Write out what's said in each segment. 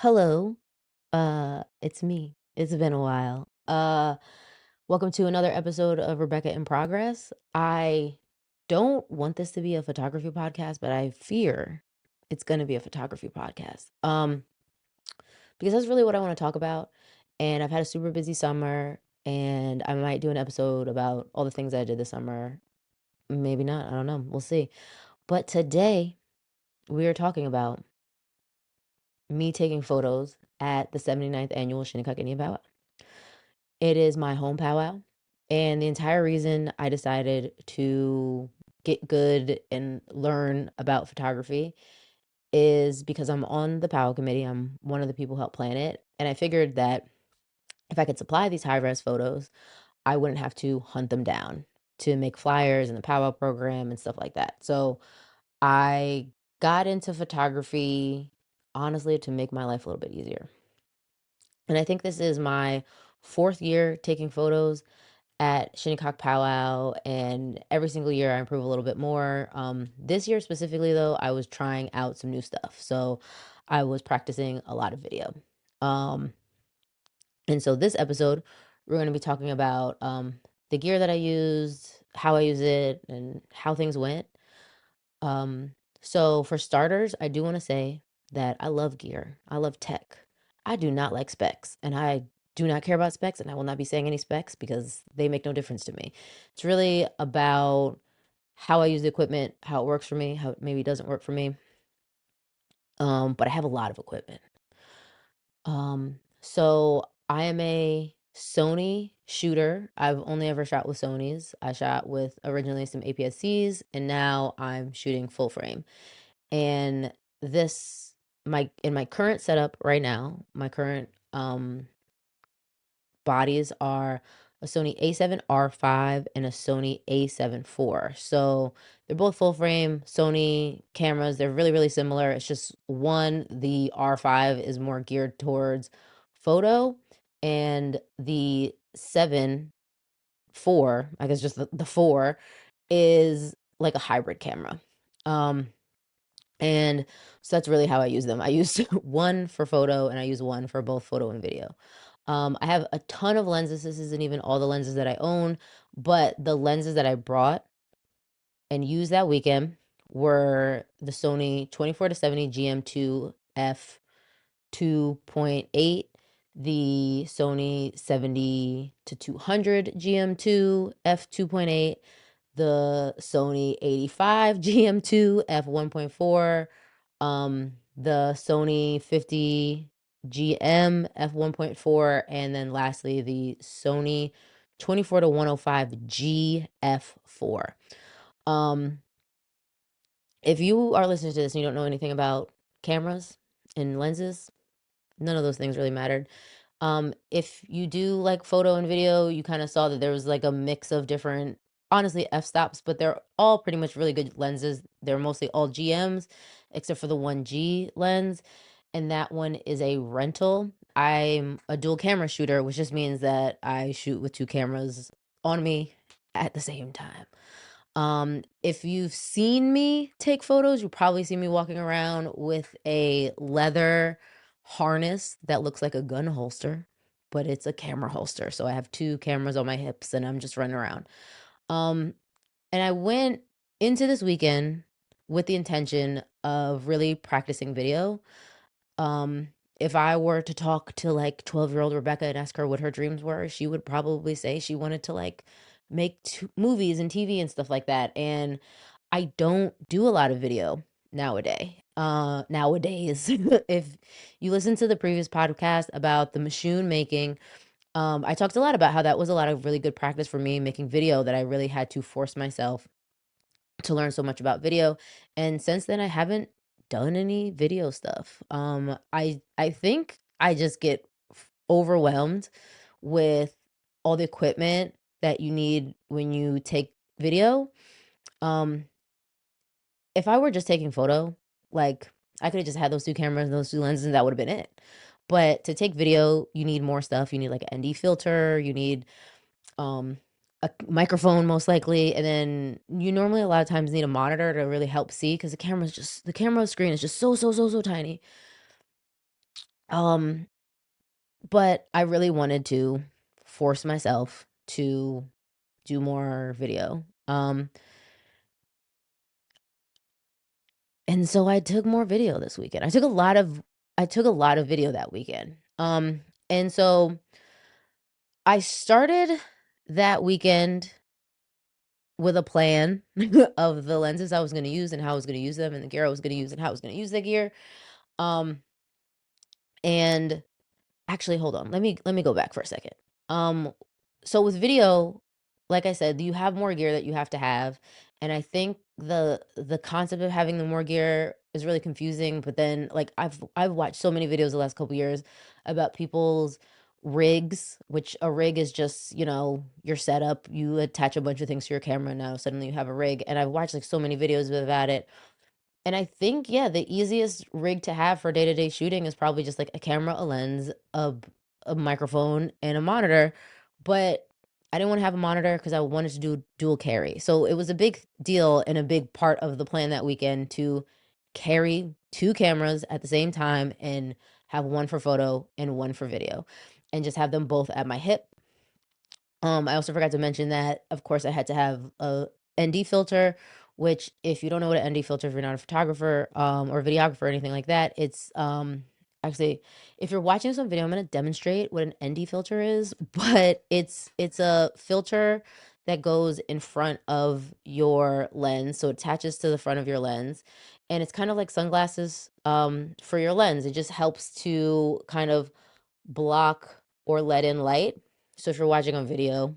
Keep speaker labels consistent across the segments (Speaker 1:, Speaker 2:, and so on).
Speaker 1: Hello. It's me. It's been a while. Welcome to another episode of Rebecca in Progress. I don't want this to be a photography podcast, but I fear it's going to be a photography podcast. Because that's really what I want to talk about. And I've had a super busy summer, and I might do an episode about all the things I did this summer. Maybe not. I don't know. We'll see. But today we are talking about me taking photos at the 79th annual Shinnecock Powwow. It is my home powwow. And the entire reason I decided to get good and learn about photography is because I'm on the powwow committee. I'm one of the people who helped plan it. And I figured that if I could supply these high res photos, I wouldn't have to hunt them down to make flyers and the powwow program and stuff like that. So I got into photography, honestly, to make my life a little bit easier. And I think this is my fourth year taking photos at Shinnecock Powwow, and every single year I improve a little bit more. This year specifically, though, I was trying out some new stuff. So I was practicing a lot of video. Um, and so this episode, we're going to be talking about the gear that I used, how I use it, and how things went. Um, so for starters, I do want to say that I love gear. I love tech. I do not like specs, and I do not care about specs, and I will not be saying any specs because they make no difference to me. It's really about how I use the equipment, how it works for me, how it maybe doesn't work for me. But I have a lot of equipment. So I am a Sony shooter. I've only ever shot with Sonys. I shot with originally some APS-Cs, and now I'm shooting full frame. And this my in my current setup right now, my current bodies are a Sony A7R5 and a Sony A7 IV. So they're both full frame Sony cameras. They're really, really similar. It's just one, the R5 is more geared towards photo, and the 7 4, I guess just the 4 is like a hybrid camera. Um and so that's really how I use them. I use one for photo and I use one for both photo and video. I have a ton of lenses. This isn't even all the lenses that I own, but the lenses that I brought and used that weekend were the Sony 24 to 70 GM2 f 2.8, the Sony 70 to 200 GM2 f 2.8, the Sony 85 GM2 f 1.4, the Sony 50 GM f 1.4, and then lastly the Sony 24 to 105 G f4. Um, if you are listening to this and you don't know anything about cameras and lenses, none of those things really mattered. If you do like photo and video, you kind of saw that there was like a mix of different, honestly, f-stops, but they're all pretty much really good lenses. They're mostly all GMs, except for the 1G lens, and that one is a rental. I'm a dual camera shooter, which just means that I shoot with two cameras on me at the same time. If you've seen me take photos, you probably see me walking around with a leather harness that looks like a gun holster, but it's a camera holster. So I have two cameras on my hips and I'm just running around. Um, and I went into this weekend with the intention of really practicing video. Um, if I were to talk to like 12-year-old Rebecca and ask her what her dreams were, she would probably say she wanted to like make movies and TV and stuff like that. And I don't do a lot of video nowadays. If you listen to the previous podcast about the machine making, I talked a lot about how that was a lot of really good practice for me making video, that I really had to force myself to learn so much about video. And since then I haven't done any video stuff. I think I just get overwhelmed with all the equipment that you need when you take video. Um if I were just taking photo, like I could have just had those two cameras and those two lenses and that would have been it. But to take video, you need more stuff. You need like an ND filter, you need um a microphone most likely, and then you normally a lot of times need a monitor to really help see, because the camera screen is just so tiny. Um, but I really wanted to force myself to do more video. And so I took more video this weekend. I took a lot of video that weekend. And so I started that weekend with a plan of the lenses I was going to use and how I was going to use them and the gear I was going to use and how I was going to use the gear. Um and Actually, hold on. Let me go back for a second. Um, so with video, like I said, you have more gear that you have to have, and I think the concept of having the more gear is really confusing. But then, like I've watched so many videos the last couple years about people's rigs, which a rig is just your setup. You attach a bunch of things to your camera, and now suddenly you have a rig. And I've watched like so many videos about it, and I think, yeah, the easiest rig to have for day-to-day shooting is probably just like a camera, a lens, a microphone, and a monitor. But I didn't want to have a monitor because I wanted to do dual carry. So it was a big deal and a big part of the plan that weekend to carry two cameras at the same time and have one for photo and one for video and just have them both at my hip. I also forgot to mention that, of course, I had to have a ND filter, which if you don't know what an ND filter, if you're not a photographer, or videographer or anything like that, it's actually, if you're watching some video, I'm gonna demonstrate what an ND filter is, but it's a filter that goes in front of your lens, so it attaches to the front of your lens, and it's kind of like sunglasses for your lens. It just helps to kind of block or let in light. So if you're watching on video,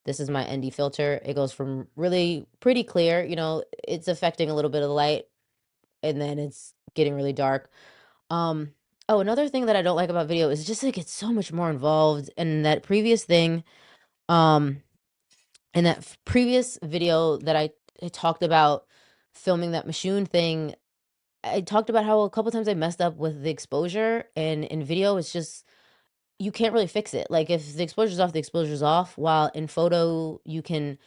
Speaker 1: this is my ND filter. It goes from really pretty clear, it's affecting a little bit of the light, and then it's getting really dark. Um, oh, another thing that I don't like about video is just like it's so much more involved. And that previous thing, um, in that previous video that I talked about filming that Machoon thing, I talked about how a couple times I messed up with the exposure, and in video, it's just you can't really fix it. Like if the exposure's off, the exposure's off. While in photo, you can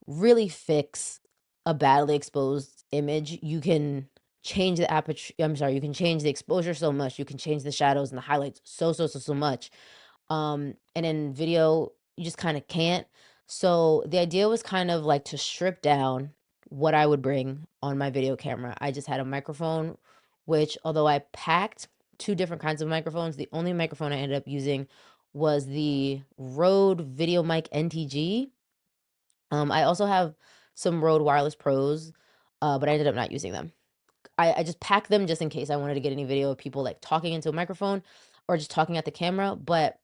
Speaker 1: really fix a badly exposed image. You can change the aperture. I'm sorry, you can change the exposure so much. You can change the shadows and the highlights so much. And in video, you just kind of can't. So the idea was kind of like to strip down what I would bring on my video camera. I just had a microphone, which although I packed two different kinds of microphones, the only microphone I ended up using was the Rode Video Mic NTG. I also have some Rode Wireless Pros, but I ended up not using them. I just packed them just in case I wanted to get any video of people like talking into a microphone or just talking at the camera. But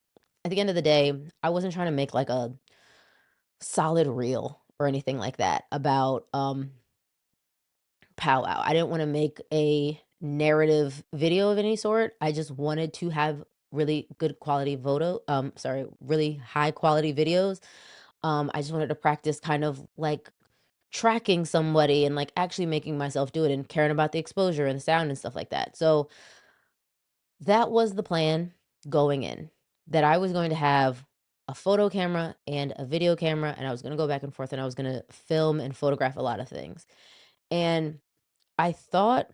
Speaker 1: at the end of the day, I wasn't trying to make like a solid reel or anything like that about powwow. I didn't want to make a narrative video of any sort. I just wanted to have really good quality really high quality videos. I just wanted to practice kind of like tracking somebody and like actually making myself do it and caring about the exposure and the sound and stuff like that. So that was the plan going in, that I was going to have a photo camera and a video camera, and I was going to go back and forth, and I was going to film and photograph a lot of things. And I thought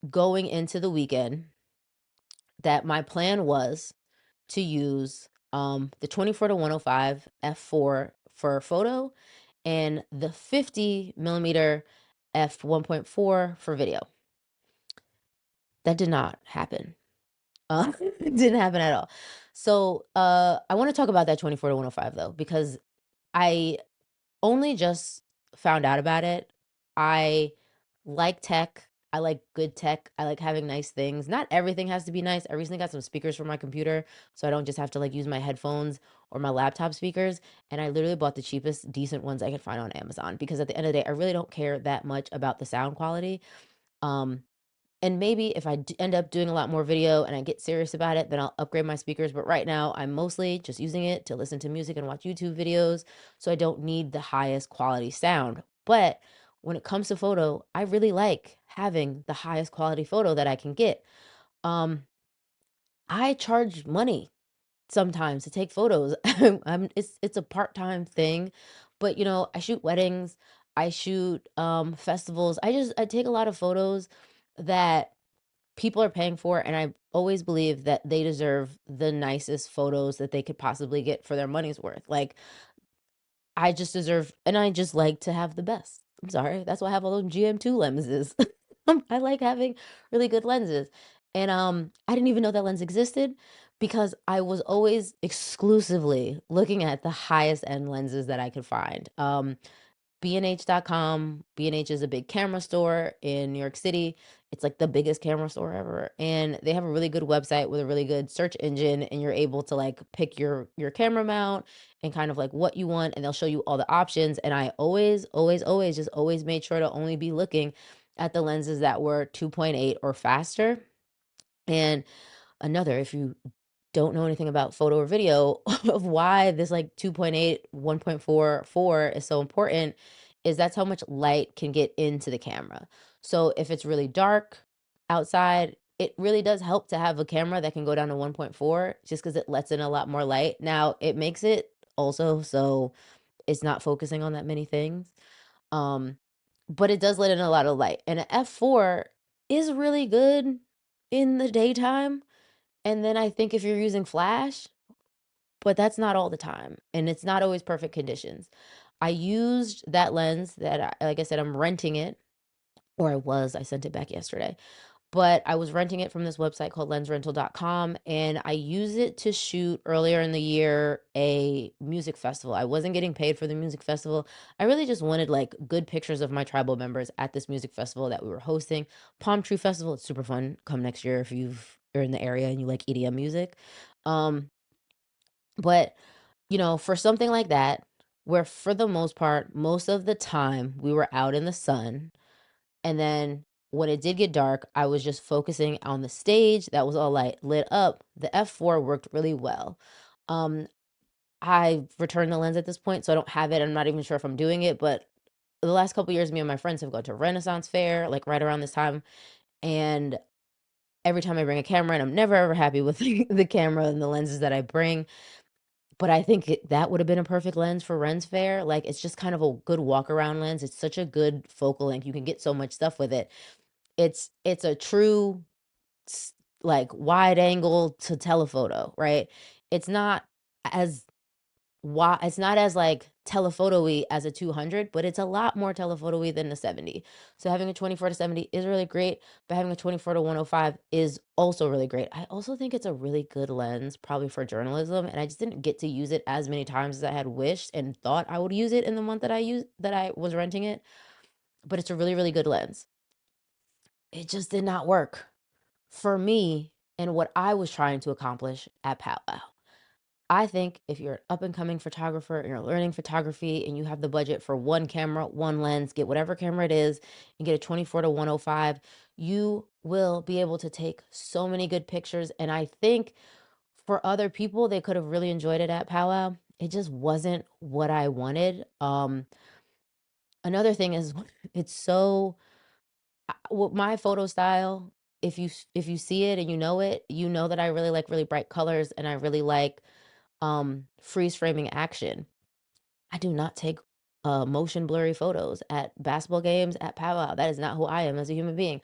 Speaker 1: going into the weekend that my plan was to use the 24 to 105 f4 for photo and the 50 millimeter f 1.4 for video. That did not happen. It didn't happen at all. So I want to talk about that 24 to 105 though, because I only just found out about it. I like tech. I like good tech. I like having nice things. Not everything has to be nice. I recently got some speakers for my computer, so I don't just have to like use my headphones or my laptop speakers. And I literally bought the cheapest, decent ones I could find on Amazon because at the end of the day, I really don't care that much about the sound quality. Um, and maybe if I end up doing a lot more video and I get serious about it, then I'll upgrade my speakers. But right now, I'm mostly just using it to listen to music and watch YouTube videos. So I don't need the highest quality sound. But when it comes to photo, I really like having the highest quality photo that I can get. Um, I charge money sometimes to take photos. It's a part-time thing, but I shoot weddings, I shoot festivals. I take a lot of photos that people are paying for, and I always believe that they deserve the nicest photos that they could possibly get for their money's worth. Like, I just deserve, and I just like to have the best. I'm sorry. That's why I have all those GM2 lenses. I like having really good lenses. And I didn't even know that lens existed because I was always exclusively looking at the highest end lenses that I could find. B&H.com. B&H is a big camera store in New York City. It's like the biggest camera store ever. And they have a really good website with a really good search engine, and you're able to like pick your camera mount and kind of like what you want, and they'll show you all the options. And I always just always made sure to only be looking at the lenses that were 2.8 or faster. And another, if you don't know anything about photo or video of why this like 2.8, 1.44 is so important, is that's how much light can get into the camera. So if it's really dark outside, it really does help to have a camera that can go down to 1.4 just because it lets in a lot more light. Now it makes it also so it's not focusing on that many things. Um, but it does let in a lot of light. And an f4 is really good in the daytime. And then I think if you're using flash, but that's not all the time, and it's not always perfect conditions. I used that lens that like I said, I'm renting it, or I sent it back yesterday. But I was renting it from this website called lensrental.com, and I used it to shoot earlier in the year a music festival. I wasn't getting paid for the music festival. I really just wanted like good pictures of my tribal members at this music festival that we were hosting. Palm Tree Festival, it's super fun. Come next year if you're in the area and you like EDM music. Um, but for something like that, where for the most part, most of the time we were out in the sun, and then when it did get dark, I was just focusing on the stage that was all lit up. The f4 worked really well. Um, I returned the lens at this point, so I don't have it. I'm not even sure if I'm doing it, but the last couple years, me and my friends have gone to Renaissance Fair, like right around this time, and every time I bring a camera, and I'm never ever happy with the camera and the lenses that I bring. But I think that would have been a perfect lens for Ren's Fair. Like, it's just kind of a good walk around lens. It's such a good focal length. You can get so much stuff with it. It's a true s like, wide angle to telephoto, right? It's not as it's not as, like, telephoto-y as a 200, but it's a lot more telephoto-y than the 70. So having a 24 to 70 is really great, but having a 24 to 105 is also really great. I also think it's a really good lens probably for journalism, and I just didn't get to use it as many times as I had wished and thought I would use it in the month that I was renting it, but it's a really, really good lens. It just did not work for me and what I was trying to accomplish at Powwow. I think if you're an up and coming photographer and you're learning photography and you have the budget for one camera, one lens, get whatever camera it is and get a 24 to 105, you will be able to take so many good pictures. And I think for other people, they could have really enjoyed it at Powwow. It just wasn't what I wanted. Another thing is it's so well, my photo style, if you see it and you know it, you know that I really like really bright colors and I really like freeze framing action. I do not take motion blurry photos at basketball games, at powwow. That is not who I am as a human being.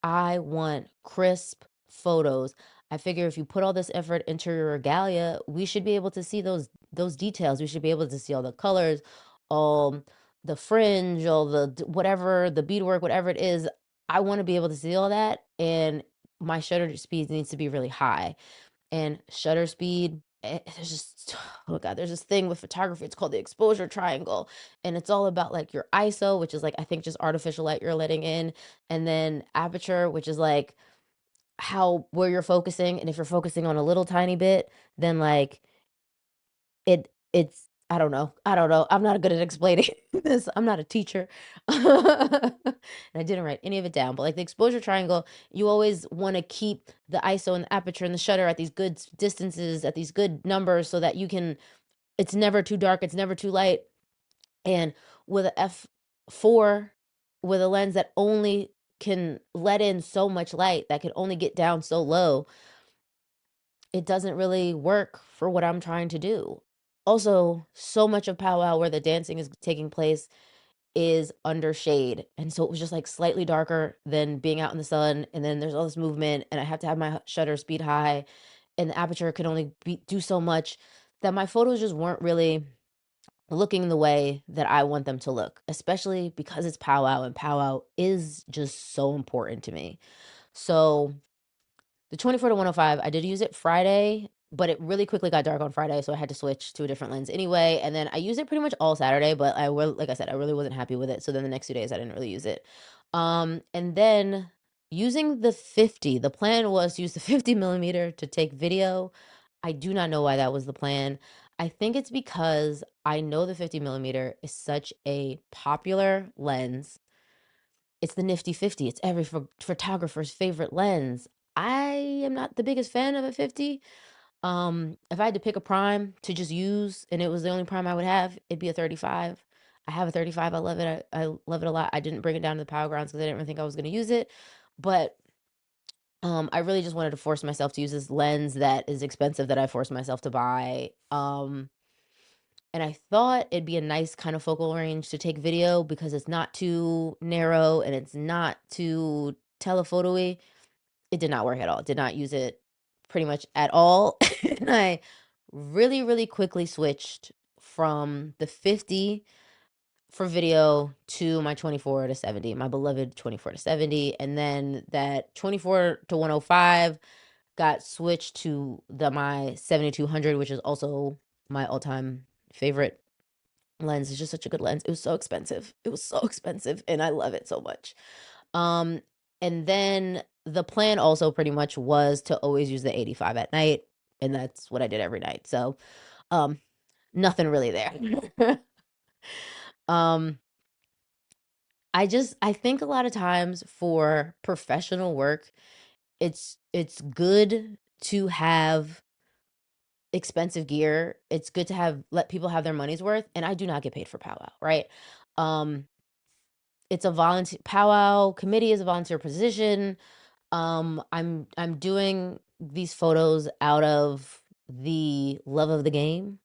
Speaker 1: I want crisp photos. I figure if you put all this effort into your regalia, we should be able to see those details. We should be able to see all the colors, all the fringe, all whatever, the beadwork, whatever it is. I want to be able to see all that, and my shutter speed needs to be really high. And shutter speed, there's just oh god, there's this thing with photography. It's called the exposure triangle, and it's all about like your ISO, which is like I think just artificial light you're letting in, and then aperture, which is like how where you're focusing. And if you're focusing on a little tiny bit, then like it's I don't know. I'm not good at explaining this. I'm not a teacher. And I didn't write any of it down. But like the exposure triangle, you always want to keep the ISO and the aperture and the shutter at these good distances, at these good numbers so that you can it's never too dark, it's never too light. And with a f4 with a lens that only can let in so much light, that can only get down so low, it doesn't really work for what I'm trying to do. Also, so much of powwow where the dancing is taking place, is under shade, and so it was just, like, slightly darker than being out in the sun, and then there's all this movement, and I have to have my shutter speed high, and the aperture could only do so much, that my photos just weren't really looking the way that I want them to look, especially because it's powwow, and powwow is just so important to me. So the 24 to 105, I did use it Friday, but it really quickly got dark on Friday, so I had to switch to a different lens anyway. And then I used it pretty much all Saturday, but I will, like I said, I really wasn't happy with it. So then the next 2 days I didn't really use it. And then using the 50, the plan was to use the 50 millimeter to take video. I do not know why that was the plan. I think it's because I know the 50 millimeter is such a popular lens. It's the nifty 50. It's every photographer's favorite lens. I am not the biggest fan of a 50. If I had to pick a prime to just use and it was the only prime I would have, it'd be a 35. I have a 35. I love it. I love it a lot. I didn't bring it down to the power grounds because I didn't really think I was going to use it. But I really just wanted to force myself to use this lens that is expensive that I forced myself to buy. And I thought it'd be a nice kind of focal range to take video because it's not too narrow and it's not too telephoto-y. It did not work at all. Did not use it pretty much at all. And I really, really quickly switched from the 50 for video to my 24 to 70, my beloved 24 to 70. And then that 24 to 105 got switched to my 7200, which is also my all-time favorite lens. Is just such a good lens. It was so expensive. It was so expensive, and I love it so much. Um, and then the plan also pretty much was to always use the 85 at night, and that's what I did every night. So, um, nothing really there. um, I think a lot of times for professional work, it's good to have expensive gear. It's good to let people have their money's worth, and I do not get paid for powwow, right? Um, it's a volunteer powwow committee is a volunteer position. I'm doing these photos out of the love of the game.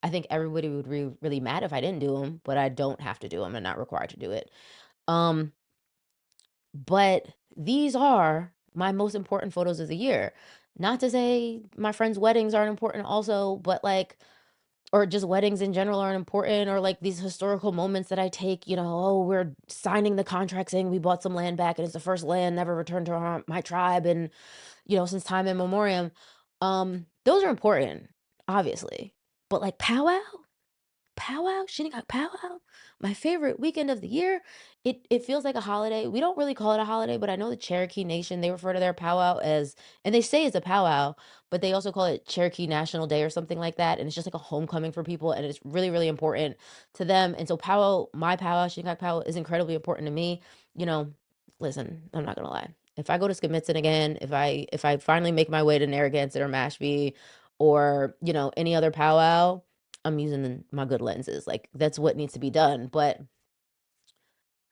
Speaker 1: I think everybody would be really mad if I didn't do them, but I don't have to do them. I'm not required to do it. Um, but these are my most important photos of the year. Not to say my friends' weddings aren't important also, but like or just weddings in general aren't important, or like these historical moments that I take, oh, we're signing the contract saying we bought some land back and it's the first land never returned to my tribe and since time immemorial. Those are important, obviously. But like powwow, Shinnecock Powwow, my favorite weekend of the year. It feels like a holiday. We don't really call it a holiday, but I know the Cherokee Nation, they refer to their powwow as, and they say it's a powwow, but they also call it Cherokee National Day or something like that. And it's just like a homecoming for people, and it's really, really important to them. And so powwow, my powwow, Shinnecock Powwow, is incredibly important to me. You know, listen, I'm not gonna lie. If I go to Scammitson again, if I finally make my way to Narragansett or Mashpee or, any other powwow, I'm using my good lenses. Like that's what needs to be done. But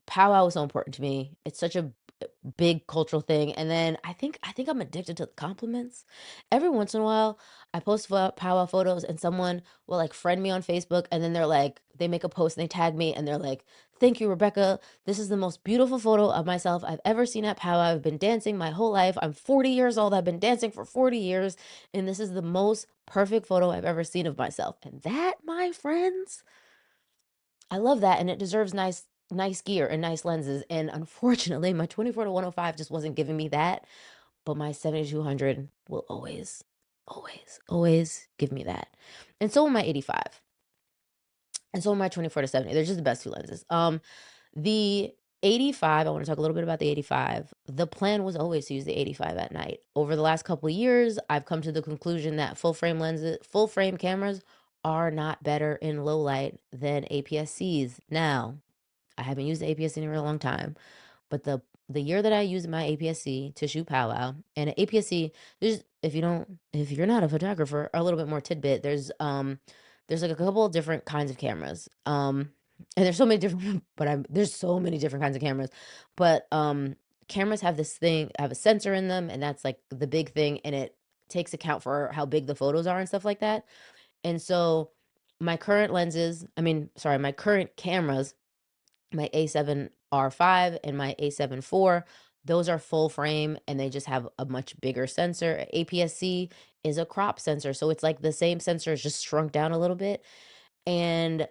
Speaker 1: powwow is so important to me. It's such a big cultural thing. And then I think I'm addicted to the compliments. Every once in a while, I post powwow photos and someone will like friend me on Facebook, and then they're like they make a post and they tag me and they're like, "Thank you, Rebecca. This is the most beautiful photo of myself I've ever seen at powwow. I've been dancing my whole life. I'm 40 years old. I've been dancing for 40 years, and this is the most perfect photo I've ever seen of myself." And that, my friends, I love that, and it deserves nice gear and nice lenses. And unfortunately, my 24 to 105 just wasn't giving me that, but my 7200 will always, always, always give me that. And so will my 85. And so will my 24 to 70. They're just the best two lenses. The 85, I want to talk a little bit about the 85. The plan was always to use the 85 at night. Over the last couple of years, I've come to the conclusion that full frame cameras are not better in low light than APS-Cs. Now, I haven't used the APS-C in a real long time, but the year that I used my APS-C to shoot powwow, and an APS-C, if you're not a photographer, a little bit more tidbit, there's like a couple of different kinds of cameras. And there's so many different, there's so many different kinds of cameras, but cameras have this thing, have a sensor in them, and that's like the big thing, and it takes account for how big the photos are and stuff like that. And so my current cameras My A7R5 and my A7 IV, those are full frame and they just have a much bigger sensor. APS-C is a crop sensor, so it's like the same sensor is just shrunk down a little bit. And,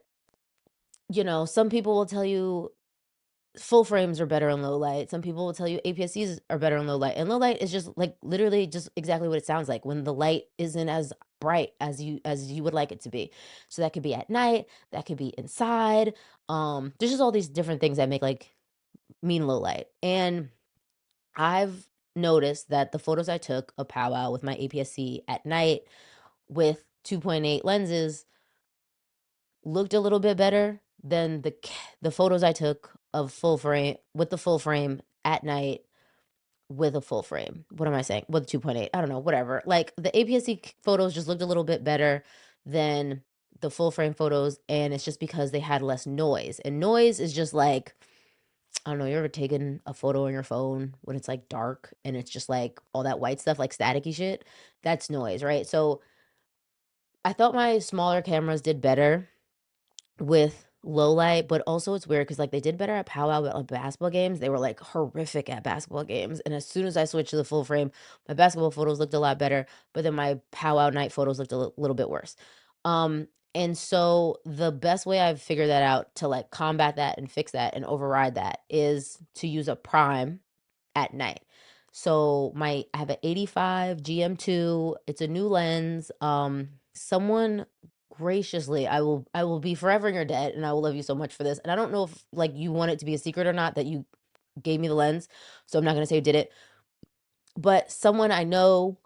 Speaker 1: some people will tell you full frames are better in low light. Some people will tell you APS-Cs are better in low light. And low light is just like literally just exactly what it sounds like when the light isn't as bright as you would like it to be. So that could be at night, that could be inside. There's just all these different things that make like mean low light. And I've noticed that the photos I took of Powwow with my APS-C at night with 2.8 lenses looked a little bit better than the photos I took of full frame with the full frame at night with a full frame. What am I saying? With 2.8. I don't know, whatever. Like the APS-C photos just looked a little bit better than the full frame photos, and it's just because they had less noise. And noise is just like, I don't know, you ever taken a photo on your phone when it's like dark and it's just like all that white stuff, like staticky shit? That's noise, right? So I thought my smaller cameras did better with low light, but also it's weird because like they did better at powwow at like basketball games. They were like horrific at basketball games. And as soon as I switched to the full frame, my basketball photos looked a lot better, but then my powwow night photos looked a little bit worse. Um, and so the best way I've figured that out to like combat that and fix that and override that is to use a prime at night. So I have an 85 GM2. It's a new lens. Someone graciously, I will be forever in your debt and I will love you so much for this. And I don't know if like you want it to be a secret or not that you gave me the lens. So I'm not going to say who did it, but someone I know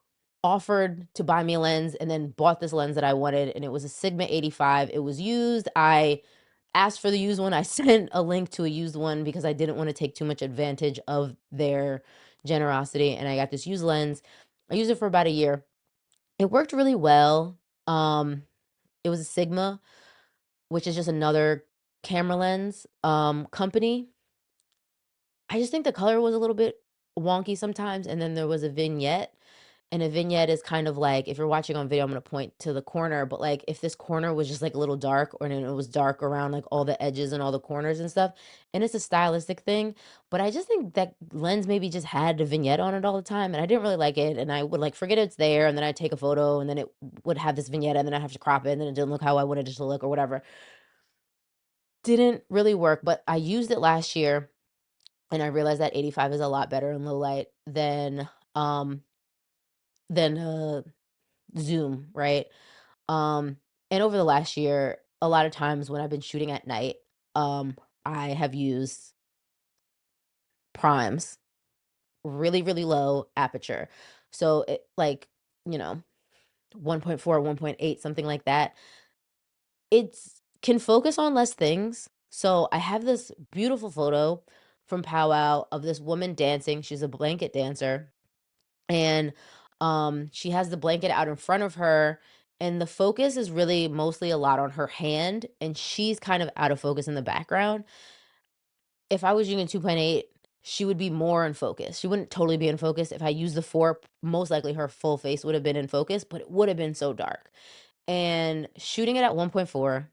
Speaker 1: offered to buy me a lens and then bought this lens that I wanted, and it was a Sigma 85. It was used. I asked for the used one. I sent a link to a used one because I didn't want to take too much advantage of their generosity, and I got this used lens. I used it for about a year. It worked really well. Um, it was a Sigma, which is just another camera lens company. I just think the color was a little bit wonky sometimes, and then there was a vignette, and a vignette is kind of like if you're watching on video, I'm gonna point to the corner, but, like, if this corner was just, like, a little dark or then it was dark around, like, all the edges and all the corners and stuff, and it's a stylistic thing, but I just think that lens maybe just had a vignette on it all the time, and I didn't really like it, and I would, like, forget it's there, and then I'd take a photo, and then it would have this vignette, and then I'd have to crop it, and then it didn't look how I wanted it to look or whatever. Didn't really work, but I used it last year, and I realized that 85 is a lot better in low light than Zoom, right? And over the last year, a lot of times when I've been shooting at night, um, I have used primes, really, really low aperture. So it like, you know, 1.4, 1.8, something like that. It's can focus on less things. So I have this beautiful photo from Powwow of this woman dancing. She's a blanket dancer and she has the blanket out in front of her and the focus is really mostly a lot on her hand and she's kind of out of focus in the background. If I was using 2.8, she would be more in focus. She wouldn't totally be in focus. If I used the 4, most likely her full face would have been in focus, but it would have been so dark. And shooting it at 1.4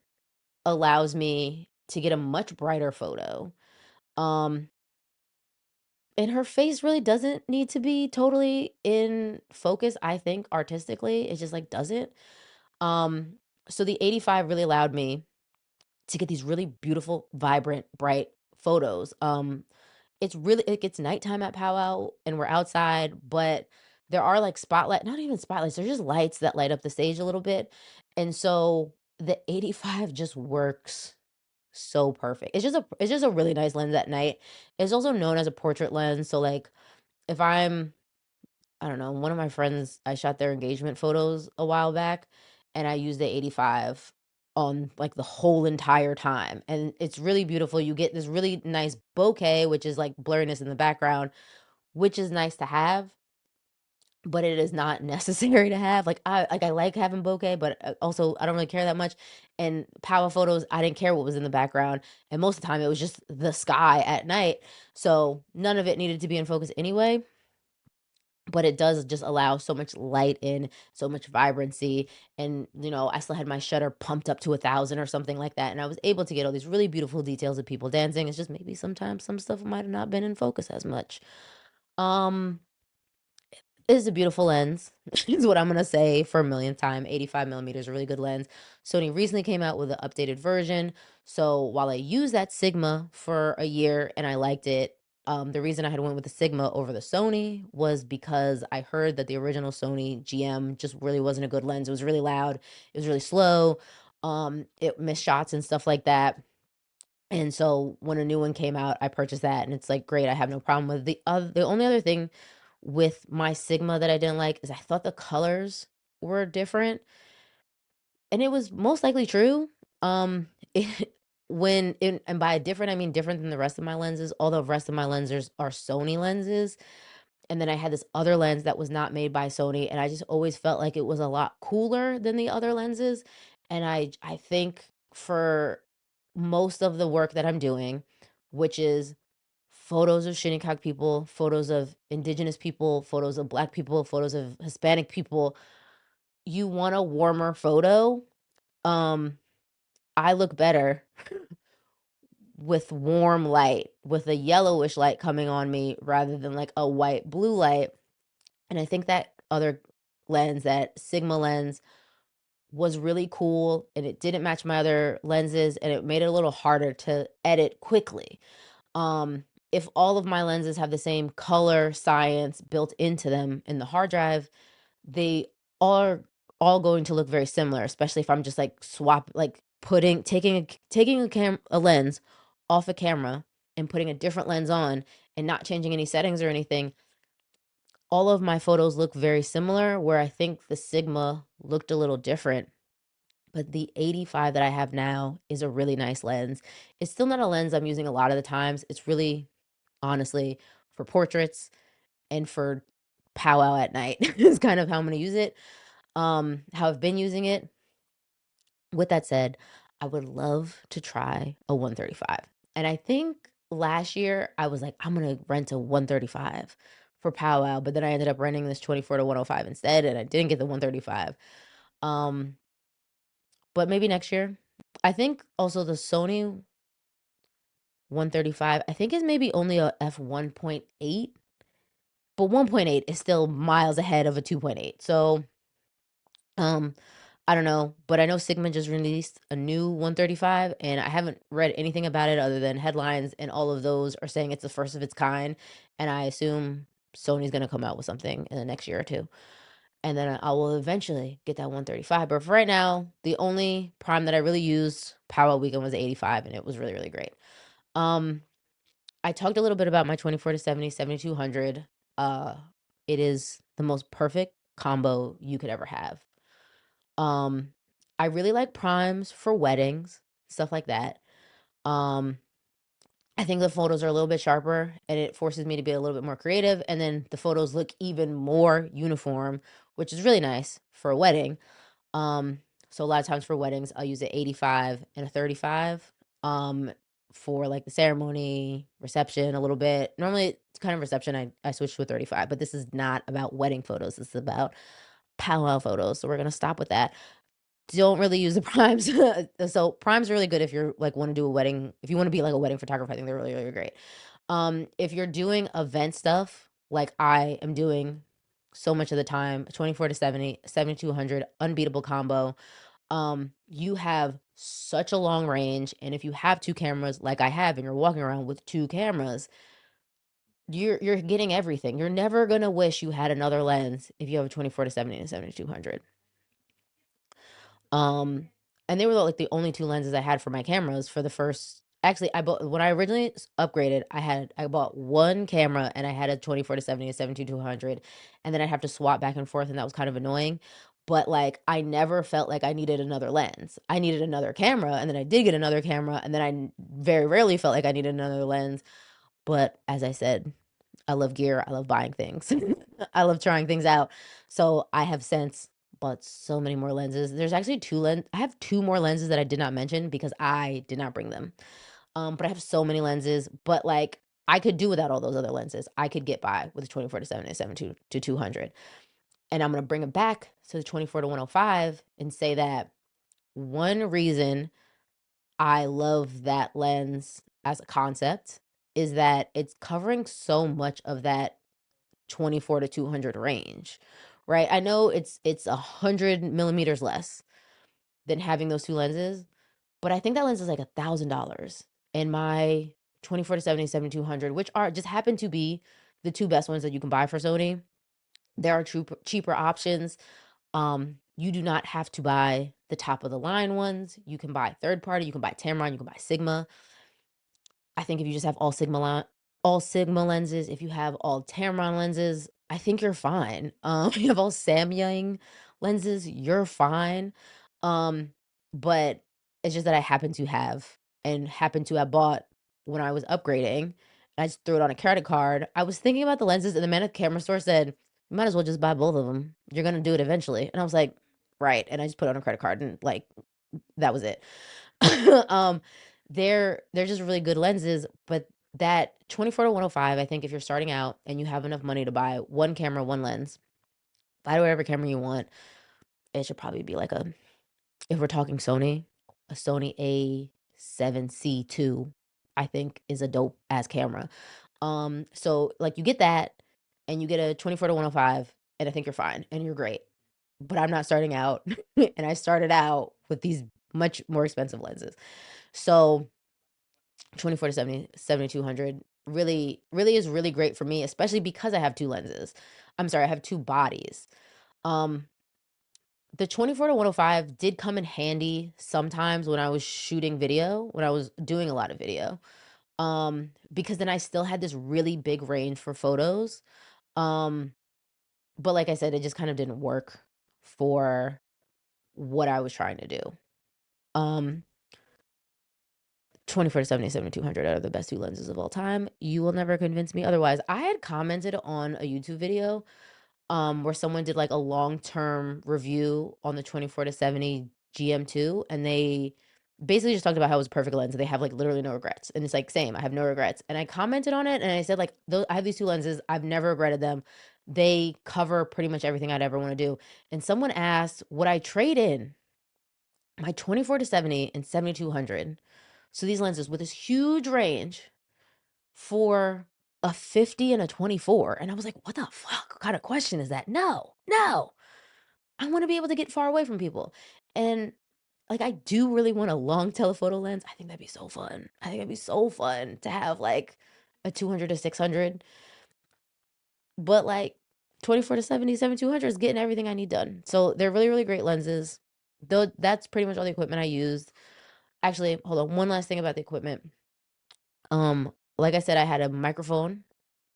Speaker 1: allows me to get a much brighter photo. Um and her face really doesn't need to be totally in focus, I think, artistically. It just like doesn't. Um, so the 85 really allowed me to get these really beautiful, vibrant, bright photos. It's really it gets nighttime at Powwow and we're outside, but there are like not even spotlights, they're just lights that light up the stage a little bit. And so the 85 just works so perfect. It's just a really nice lens at night. It's also known as a portrait lens. So like if I don't know, one of my friends, I shot their engagement photos a while back and I used the 85 on like the whole entire time. And it's really beautiful. You get this really nice bokeh, which is like blurriness in the background, which is nice to have, but it is not necessary to have. Like I like having bokeh, but also I don't really care that much. And power photos, I didn't care what was in the background. And most of the time it was just the sky at night. So none of it needed to be in focus anyway. but it does just allow so much light in, so much vibrancy, and, I still had my shutter pumped up to 1,000 or something like that, and I was able to get all these really beautiful details of people dancing. It's just maybe sometimes some stuff might have not been in focus as much. Um, it is a beautiful lens, is what I'm gonna say for a millionth time. 85 millimeters, a really good lens. Sony recently came out with an updated version. So while I used that Sigma for a year and I liked it, the reason I had went with the Sigma over the Sony was because I heard that the original Sony GM just really wasn't a good lens. It was really loud, it was really slow, it missed shots and stuff like that. And so when a new one came out, I purchased that and it's like great. I have no problem with the only other thing with my Sigma that I didn't like is I thought the colors were different, and it was most likely true. It, and by different I mean different than the rest of my lenses. All the rest of my lenses are Sony lenses, and then I had this other lens that was not made by Sony, and I just always felt like it was a lot cooler than the other lenses. And I think for most of the work that I'm doing, which is photos of Shinnecock people, photos of indigenous people, photos of black people, photos of Hispanic people, you want a warmer photo. Um, I look better with warm light, with a yellowish light coming on me rather than like a white blue light. And I think that other lens, that Sigma lens, was really cool and it didn't match my other lenses and it made it a little harder to edit quickly. If all of my lenses have the same color science built into them in the hard drive, they are all going to look very similar, especially if I'm just like taking a lens off a camera and putting a different lens on and not changing any settings or anything. All of my photos look very similar, where I think the Sigma looked a little different. But the 85 that I have now is a really nice lens. It's still not a lens I'm using a lot of the times. It's really, honestly, for portraits and for powwow at night is kind of how I'm gonna use it, how I've been using it. With that said, I would love to try a 135. And I think last year I was like, I'm gonna rent a 135 for powwow, but then I ended up renting this 24 to 105 instead, and I didn't get the 135. Um, but maybe next year. I think also the Sony 135, I think is maybe only a f1.8, but 1.8 is still miles ahead of a 2.8. So, um, I don't know, but I know Sigma just released a new 135, and I haven't read anything about it other than headlines, and all of those are saying it's the first of its kind. And I assume Sony's gonna come out with something in the next year or two. And then I will eventually get that 135. But for right now, the only prime that I really used Power Weekend was 85, and it was really, really great. Um, I talked a little bit about my 24 to 70, 7200. Uh, it is the most perfect combo you could ever have. Um, I really like primes for weddings, stuff like that. Um, I think the photos are a little bit sharper and it forces me to be a little bit more creative. And then the photos look even more uniform, which is really nice for a wedding. Um, so a lot of times for weddings, I'll use an 85 and a 35. Um, for like the ceremony, reception, a little bit. Normally, it's kind of reception. I switch to a 35, but this is not about wedding photos. This is about powwow photos. So we're gonna stop with that. Don't really use the primes. So primes are really good if you're like want to do a wedding. If you want to be like a wedding photographer, I think they're really, really great. If you're doing event stuff like I am doing so much of the time, 24 to 70, 7200, unbeatable combo. You have such a long range, and if you have two cameras like I have, and you're walking around with two cameras, you're getting everything. You're never gonna wish you had another lens if you have a 24 to 70 and 7200. Um, and they were like the only 2 lenses I had for my cameras for the first actually, I bought when I originally upgraded, I bought 1 camera and I had a 24 to 70 and 72 to 200, and then I'd have to swap back and forth, and that was kind of annoying. But like I never felt like I needed another lens. I needed another camera, and then I did get another camera, and then very rarely felt like I needed another lens. But as I said, I love gear, I love buying things. I love trying things out. So, I have since bought so many more lenses. There's actually 2 I have 2 more lenses that I did not mention because I did not bring them. But I have so many lenses, but, like, I could do without all those other lenses. I could get by with the 24 to 70 and 72 to 200. And I'm going to bring it back to the 24 to 105 and say that one reason I love that lens as a concept is that it's covering so much of that 24 to 200 range, right? I know it's 100 millimeters less than having those two lenses, but I think that lens is like $1,000. And my 24 to 70, 7200, which are just happen to be the two best ones that you can buy for Sony. There are cheaper options. You do not have to buy the top of the line ones. You can buy third party, you can buy Tamron, you can buy Sigma. I think if you just have all Sigma lenses, if you have all Tamron lenses, I think you're fine. You have all Samyang lenses, you're fine. Um, but it's just that I happen to have bought when I was upgrading. I just threw it on a credit card. I was thinking about the lenses, and the man at the camera store said, "You might as well just buy both of them. You're gonna do it eventually." And I was like, "Right." And I just put it on a credit card, and like that was it. um, they're just really good lenses, but that 24 to 105, I think if you're starting out and you have enough money to buy one camera, one lens, buy whatever camera you want. It should probably be like if we're talking Sony, a Sony A7C II, I think is a dope ass camera. So like you get that and you get a 24 to 105, and I think you're fine and you're great. But I'm not starting out and I started out with these much more expensive lenses. So 24 to 70, 7200 really is really great for me, especially because I have two lenses. I'm sorry, I have two bodies. Um, the 24 to 105 did come in handy sometimes when I was shooting video, when I was doing a lot of video. Because then I still had this really big range for photos. Um, but like I said, it just kind of didn't work for what I was trying to do. Um, 24 to 70, 7200 are the best two lenses of all time. You will never convince me otherwise. I had commented on a YouTube video where someone did like a long-term review on the 24 to 70 GM2, and they basically just talked about how it was a perfect lens. They have like literally no regrets. And it's like same, I have no regrets. And I commented on it and I said like I have these two lenses. I've never regretted them. They cover pretty much everything I'd ever want to do. And someone asked, would I trade in my 24 to 70 and 7200? So these lenses with this huge range for a 50 and a 24. And I was like, what the fuck? What kind of question is that? No, no. I want to be able to get far away from people. And like I do really want a long telephoto lens. I think that'd be so fun. I think it'd be so fun to have like a 200 to 600. But like 24 to 70, 7200 is getting everything I need done. So they're really, really great lenses. Though that's pretty much all the equipment I used. Actually, hold on. One last thing about the equipment. Like I said, I had a microphone.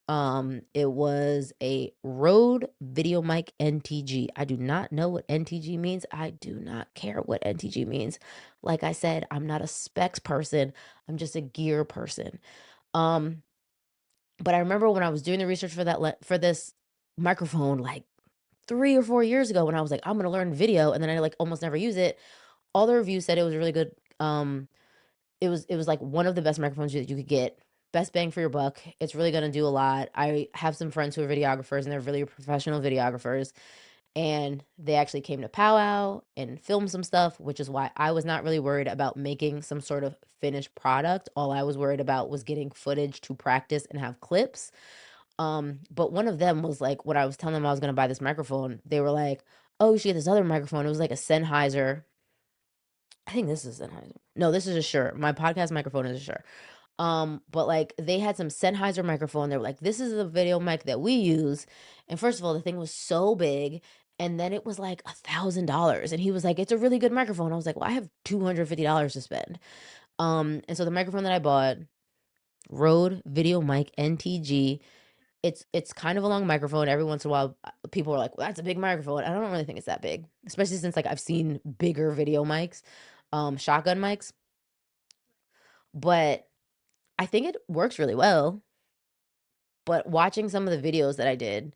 Speaker 1: It was a Rode Video Mic NTG. I do not know what NTG means. I do not care what NTG means. Like I said, I'm not a specs person. I'm just a gear person. Um, but I remember when I was doing the research for for this microphone like 3 or 4 years ago, when I was like, I'm gonna learn video, and then I like almost never use it. All the reviews said it was really good. It was like one of the best microphones that you could get. Best bang for your buck. It's really gonna do a lot. I have some friends who are videographers and they're really professional videographers. And they actually came to Powwow and filmed some stuff, which is why I was not really worried about making some sort of finished product. All I was worried about was getting footage to practice and have clips. But one of them was like, when I was telling them I was gonna buy this microphone, they were like, "Oh, you should get this other microphone." It was like a Sennheiser. I think this is Sennheiser. No, this is a Shure. My podcast microphone is a Shure. But like they had some Sennheiser microphone. They were like, this is the video mic that we use. And first of all, the thing was so big. And then it was like $1,000. And he was like, it's a really good microphone. I was like, well, I have $250 to spend. And so the microphone that I bought, Rode Video Mic NTG, it's kind of a long microphone. Every once in a while, people are like, well, that's a big microphone. I don't really think it's that big, especially since like I've seen bigger video mics, shotgun mics. But I think it works really well. But watching some of the videos that I did,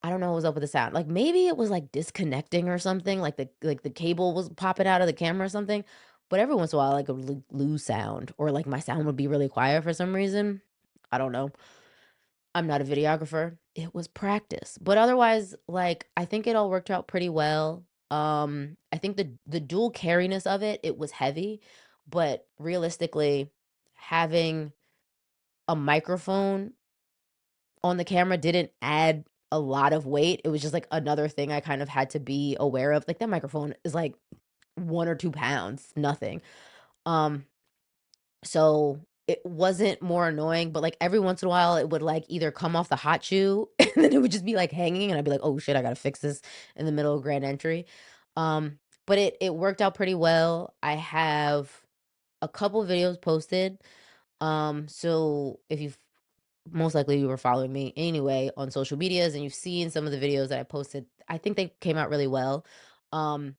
Speaker 1: I don't know what was up with the sound. Like maybe it was like disconnecting or something, like the cable was popping out of the camera or something. But every once in a while, like, I would lose sound, or like my sound would be really quiet for some reason. I don't know. I'm not a videographer. It was practice. But otherwise, like, I think it all worked out pretty well. I think the dual carriness of it, it was heavy, but realistically, having a microphone on the camera didn't add a lot of weight. It was just like another thing I kind of had to be aware of. Like that microphone is like 1 or 2 pounds, nothing. Um, so it wasn't more annoying, but like every once in a while it would like either come off the hot shoe and then it would just be like hanging and I'd be like, oh shit, I gotta fix this in the middle of grand entry. But it worked out pretty well. I have a couple videos posted. So if you've most likely you were following me anyway on social medias and you've seen some of the videos that I posted, I think they came out really well. Um,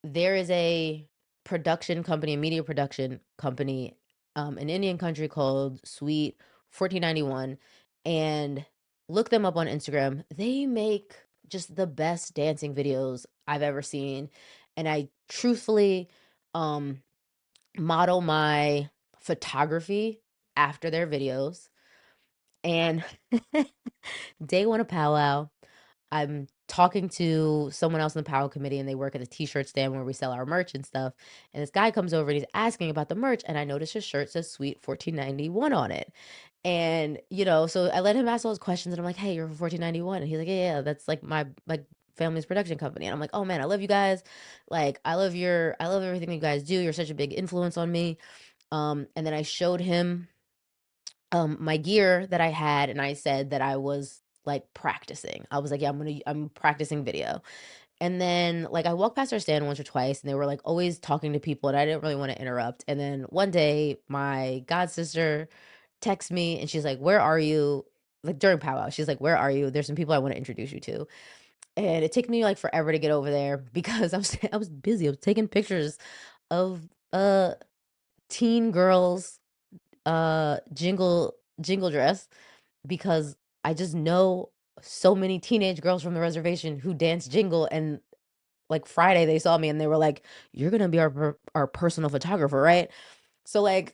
Speaker 1: there is a production company, a media production company, in Indian country called Sweet 1491, and look them up on Instagram. They make just the best dancing videos I've ever seen, and I truthfully um model my photography after their videos. And day one of powwow, I'm talking to someone else in the powwow committee, and they work at a t-shirt stand where we sell our merch and stuff. And this guy comes over and he's asking about the merch, and I notice his shirt says Sweet 1491 on it. And so I let him ask all his questions, and I'm like, "Hey, you're from 1491?" And he's like, "Yeah, yeah, that's like my family's production company." And I'm like, "Oh man, I love you guys. Like, I love everything you guys do. You're such a big influence on me." And then I showed him my gear that I had, and I said that I was like practicing. I was like, yeah, I'm practicing video. And then like I walked past their stand once or twice and they were like always talking to people and I didn't really want to interrupt. And then one day my god sister texts me and she's like, "Where are you?" Like during powwow. She's like, "Where are you? There's some people I want to introduce you to." And it took me like forever to get over there because I was busy. I was taking pictures of uh teen girls jingle dress because I just know so many teenage girls from the reservation who dance jingle, and like Friday they saw me and they were like, "You're gonna be our personal photographer, right?" So like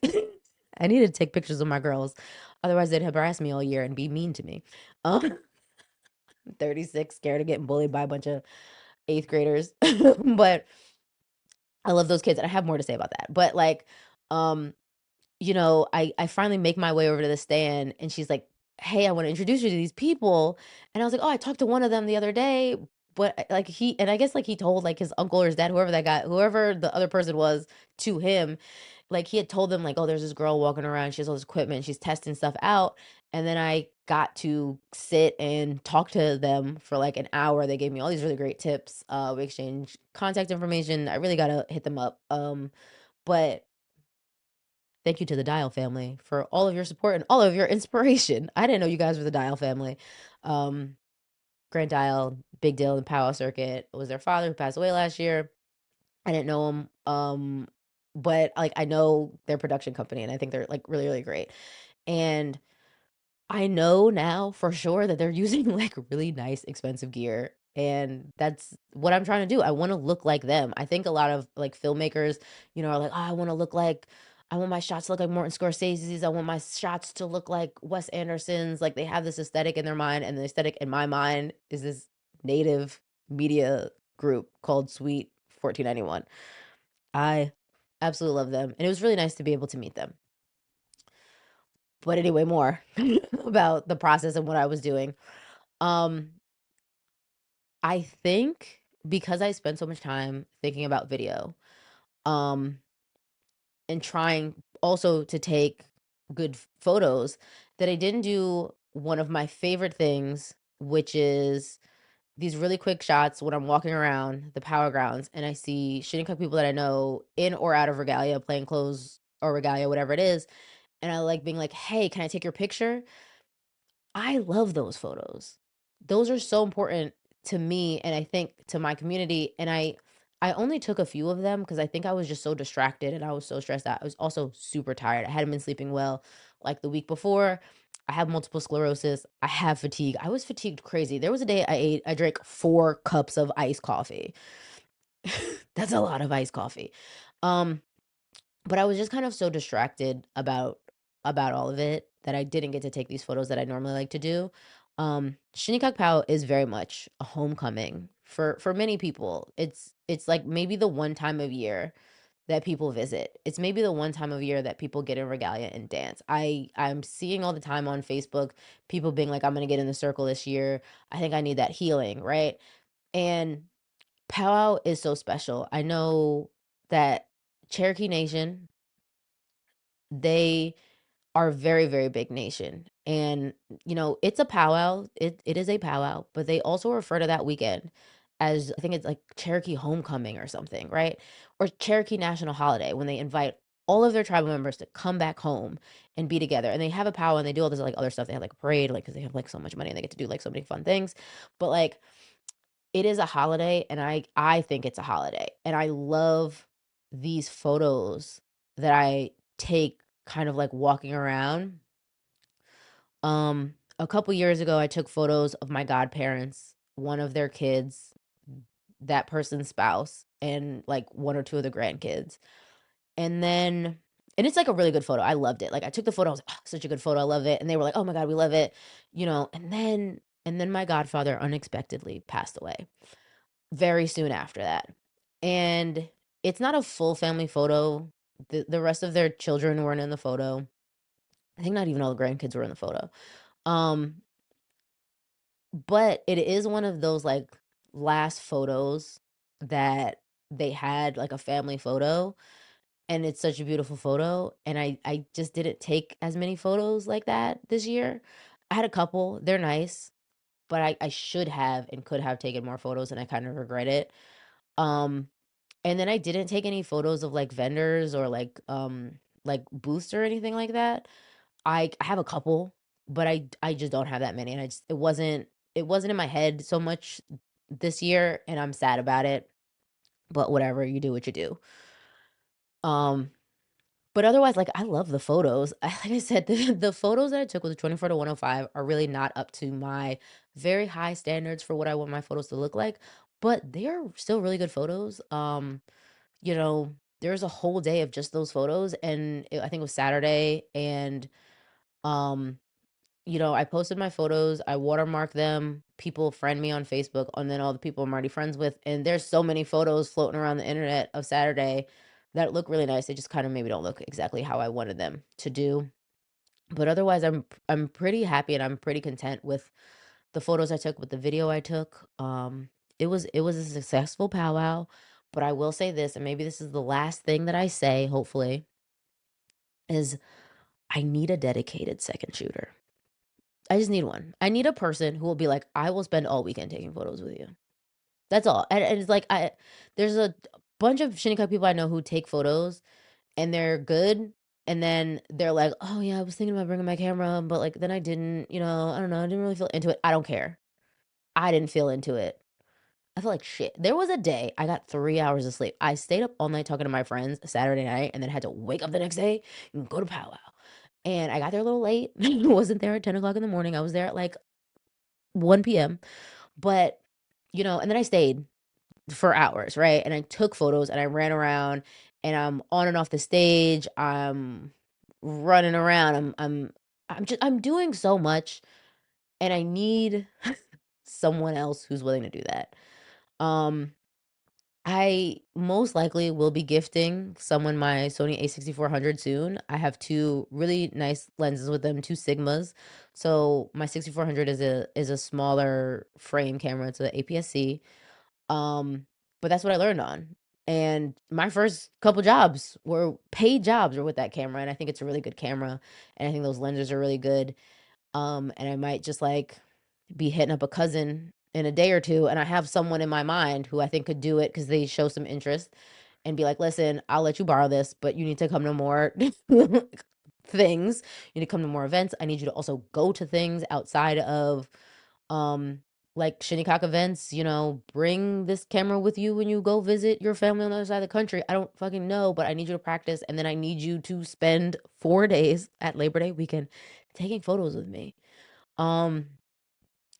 Speaker 1: I need to take pictures of my girls, otherwise they'd harass me all year and be mean to me. um 36, scared of getting bullied by a bunch of eighth graders. But I love those kids and I have more to say about that, but like um I finally make my way over to the stand and she's like, "Hey, I want to introduce you to these people." And I was like, "Oh, I talked to one of them the other day." But like and I guess like he told like his uncle or his dad, whoever the other person was to him, like he had told them like, "Oh, there's this girl walking around. She has all this equipment. She's testing stuff out." And then I got to sit and talk to them for like an hour. They gave me all these really great tips. We exchanged contact information. I really got to hit them up. But thank you to the Dial family for all of your support and all of your inspiration. I didn't know you guys were the Dial family. Um, Grant Dial, big deal in the Powwow circuit. It was their father who passed away last year. I didn't know him. But like I know their production company and I think they're like really, really great. And I know now for sure that they're using like really nice expensive gear, and that's what I'm trying to do. I want to look like them. I think a lot of like filmmakers, are like, "Oh, I want my shots to look like Martin Scorsese's. I want my shots to look like Wes Anderson's." Like they have this aesthetic in their mind, and the aesthetic in my mind is this native media group called Sweet 1491. I absolutely love them, and it was really nice to be able to meet them. But anyway, more about the process and what I was doing. Um, I think because I spent so much time thinking about video, um, and trying also to take good photos, that I didn't do one of my favorite things, which is these really quick shots when I'm walking around the power grounds and I see Shinnecock people that I know in or out of regalia, plain clothes or regalia, whatever it is. And I like being like, "Hey, can I take your picture?" I love those photos. Those are so important to me and I think to my community, and I only took a few of them because I think I was just so distracted and I was so stressed out. I was also super tired. I hadn't been sleeping well like the week before. I have multiple sclerosis. I have fatigue. I was fatigued crazy. There was a day I drank 4 cups of iced coffee. That's a lot of iced coffee. Um, but I was just kind of so distracted about about all of it that I didn't get to take these photos that I normally like to do. Shinnecock Powwow is very much a homecoming for many people. It's like maybe the one time of year that people visit. It's maybe the one time of year that people get in regalia and dance. I'm seeing all the time on Facebook people being like, I'm gonna get in the circle this year. I think I need that healing, right? And powwow is so special. I know that Cherokee Nation, they are a very, very big nation. And, it's a powwow. It is a powwow, but they also refer to that weekend as, I think it's like Cherokee Homecoming or something, right? Or Cherokee National Holiday when they invite all of their tribal members to come back home and be together. And they have a powwow and they do all this like other stuff. They have like a parade, like because they have like so much money and they get to do like so many fun things. But like it is a holiday and I think it's a holiday. And I love these photos that I take kind of like walking around. A couple years ago, I took photos of my godparents, one of their kids, that person's spouse, and like one or two of the grandkids. And then, and it's like a really good photo. I loved it. Like I took the photo, I was like, oh, such a good photo. I love it. And they were like, oh my God, we love it. And then my godfather unexpectedly passed away very soon after that. And it's not a full family photo. The rest of their children weren't in the photo. I think not even all the grandkids were in the photo. Um, But it is one of those, like, last photos that they had, like, a family photo, and it's such a beautiful photo, and I just didn't take as many photos like that this year. I had a couple, they're nice, but I should have and could have taken more photos, and I kind of regret it. Um, and then I didn't take any photos of, like, vendors or, like, booths or anything like that. I have a couple, but I just don't have that many, and it wasn't in my head so much this year, and I'm sad about it, but whatever, you do what you do. Um, but otherwise, like, I love the photos. Like I said, the photos that I took with the 24 to 105 are really not up to my very high standards for what I want my photos to look like, but they are still really good photos. There's a whole day of just those photos, and I think it was Saturday, and um I posted my photos, I watermark them, people friend me on Facebook, and then all the people I'm already friends with, and there's so many photos floating around the internet of Saturday that look really nice. They just kind of maybe don't look exactly how I wanted them to do. But otherwise, I'm pretty happy and I'm pretty content with the photos I took, with the video I took. It was a successful powwow, but I will say this, and maybe this is the last thing that I say, hopefully, is I need a dedicated second shooter. I just need one. I need a person who will be like, "I will spend all weekend taking photos with you." That's all. And it's like there's a bunch of Shinnecock people I know who take photos and they're good, and then they're like, "Oh yeah, I was thinking about bringing my camera, but like then I didn't, I don't know, I didn't really feel into it." I don't care. I didn't feel into it. I feel like shit. There was a day I got 3 hours of sleep. I stayed up all night talking to my friends Saturday night and then had to wake up the next day and go to powwow. And I got there a little late. Wasn't there at 10 o'clock in the morning. I was there at like 1 PM, but, and then I stayed for hours, right? And I took photos and I ran around and I'm on and off the stage. I'm running around. I'm doing so much and I need someone else who's willing to do that. Um, I most likely will be gifting someone my Sony A6400 soon. I have two really nice lenses with them, two Sigmas. So my 6400 is a smaller frame camera. It's a APS-C. But that's what I learned on. And my first couple jobs were paid jobs were with that camera, and I think it's a really good camera, and I think those lenses are really good. And I might just like be hitting up a cousin in a day or two, and I have someone in my mind who I think could do it because they show some interest and be like, listen, I'll let you borrow this, but you need to come to more things. You need to come to more events. I need you to also go to things outside of um like Shinnecock events, bring this camera with you when you go visit your family on the other side of the country. I don't fucking know, but I need you to practice and then I need you to spend 4 days at Labor Day weekend taking photos with me. Um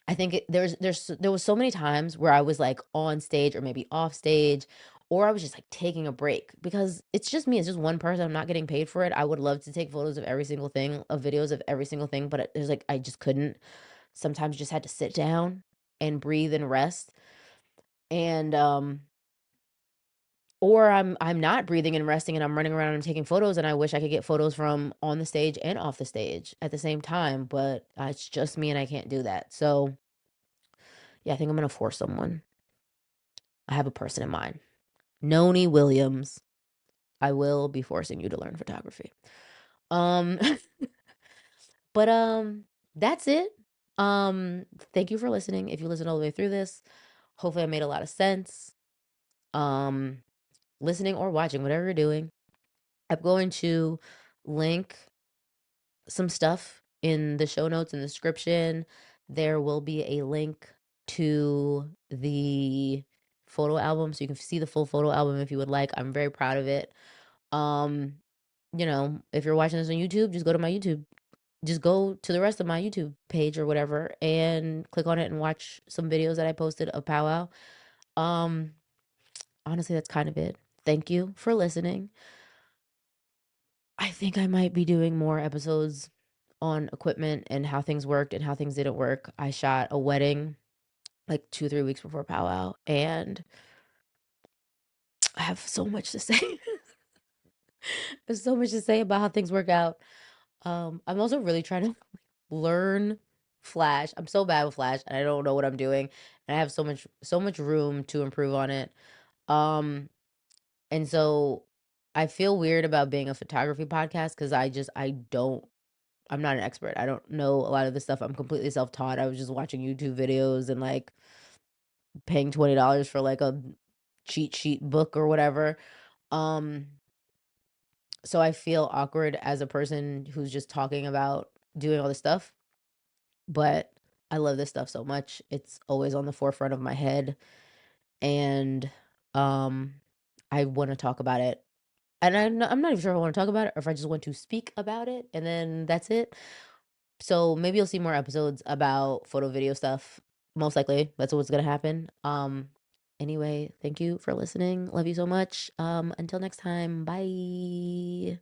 Speaker 1: I think there was so many times where I was like on stage or maybe off stage or I was just like taking a break because it's just me. It's just one person. I'm not getting paid for it. I would love to take photos of every single thing, of videos of every single thing, but there's like, I just couldn't. Sometimes you just had to sit down and breathe and rest. And, or I'm not breathing and resting and I'm running around and taking photos and I wish I could get photos from on the stage and off the stage at the same time, but it's just me and I can't do that. So, yeah, I think I'm gonna force someone. I have a person in mind. Noni Williams. I will be forcing you to learn photography. Um, but that's it. Thank you for listening. If you listened all the way through this, hopefully I made a lot of sense. Um, Listening or watching, whatever you're doing. I'm going to link some stuff in the show notes and the description. There will be a link to the photo album so you can see the full photo album if you would like. I'm very proud of it. Um, if you're watching this on YouTube, just go to my YouTube. Just go to the rest of my YouTube page or whatever and click on it and watch some videos that I posted of Powwow. Um, Honestly, that's kind of it. Thank you for listening. I think I might be doing more episodes on equipment and how things worked and how things didn't work. I shot a wedding like 2, 3 weeks before Powwow, and I have so much to say. There's so much to say about how things work out. I'm also really trying to learn Flash. I'm so bad with Flash, and I don't know what I'm doing, and I have so much room to improve on it. Um, and so I feel weird about being a photography podcast because I'm not an expert. I don't know a lot of this stuff. I'm completely self-taught. I was just watching YouTube videos and like paying $20 for like a cheat sheet book or whatever. Um, so I feel awkward as a person who's just talking about doing all this stuff, but I love this stuff so much. It's always on the forefront of my head and um I want to talk about it. And I'm not even sure if I want to talk about it or if I just want to speak about it and then that's it. So maybe you'll see more episodes about photo video stuff. Most likely, that's what's gonna happen. Anyway, thank you for listening. Love you so much. Until next time, bye.